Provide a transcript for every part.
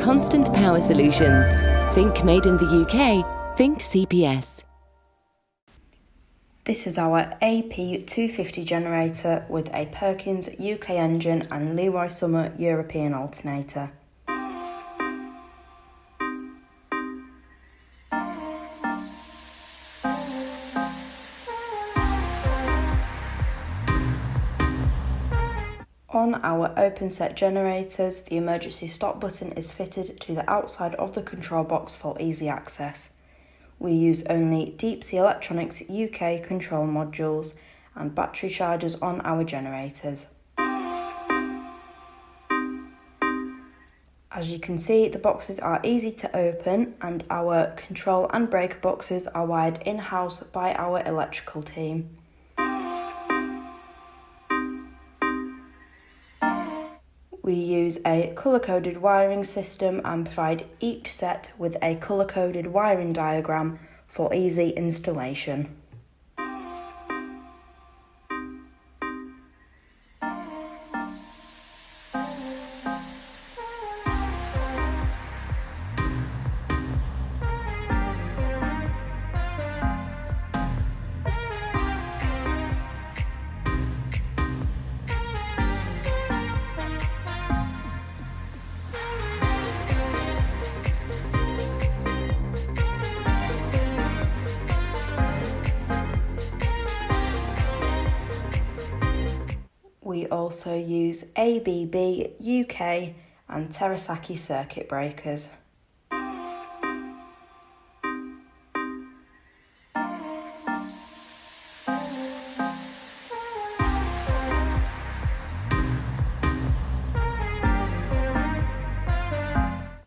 constant power solutions. Think made in the UK, think CPS. This is our AP250 generator with a Perkins UK engine and Leroy Summer European alternator. On our open set generators, the emergency stop button is fitted to the outside of the control box for easy access. We use only Deep Sea Electronics UK control modules and battery chargers on our generators. As you can see, the boxes are easy to open and our control and breaker boxes are wired in-house by our electrical team. We use a colour-coded wiring system and provide each set with a colour-coded wiring diagram for easy installation. We also use ABB UK and Terasaki circuit breakers.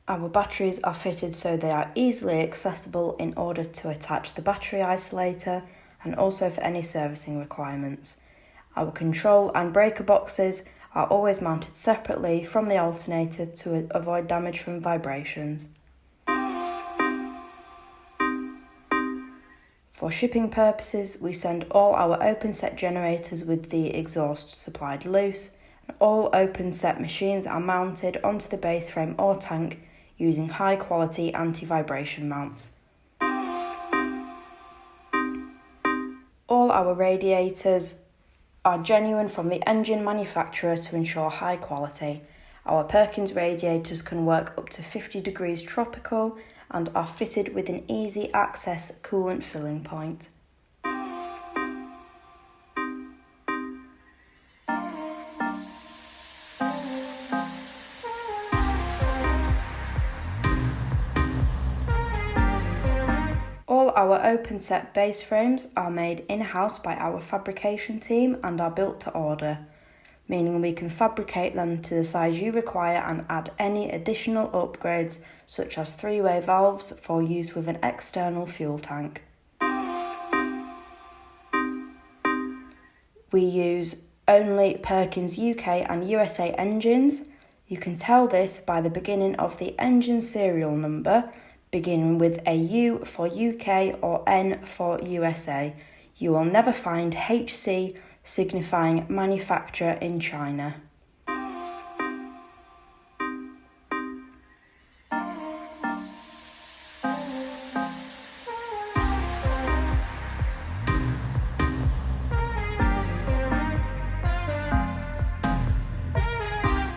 Our batteries are fitted so they are easily accessible in order to attach the battery isolator and also for any servicing requirements. Our control and breaker boxes are always mounted separately from the alternator to avoid damage from vibrations. For shipping purposes, we send all our open set generators with the exhaust supplied loose, and all open set machines are mounted onto the base frame or tank using high quality anti-vibration mounts. All our radiators are genuine from the engine manufacturer to ensure high quality. Our Perkins radiators can work up to 50 degrees tropical and are fitted with an easy access coolant filling point. All our open set base frames are made in-house by our fabrication team and are built to order, meaning we can fabricate them to the size you require and add any additional upgrades such as three-way valves for use with an external fuel tank. We use only Perkins UK and USA engines. You can tell this by the beginning of the engine serial number, beginning with a U for UK or N for USA. You will never find HC signifying manufacturer in China.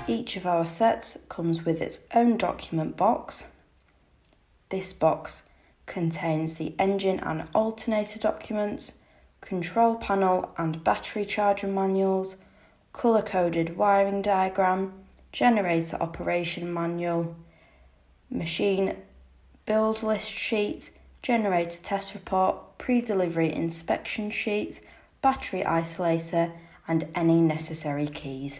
Each of our sets comes with its own document box. This box contains the engine and alternator documents, control panel and battery charger manuals, colour-coded wiring diagram, generator operation manual, machine build list sheet, generator test report, pre-delivery inspection sheet, battery isolator and any necessary keys.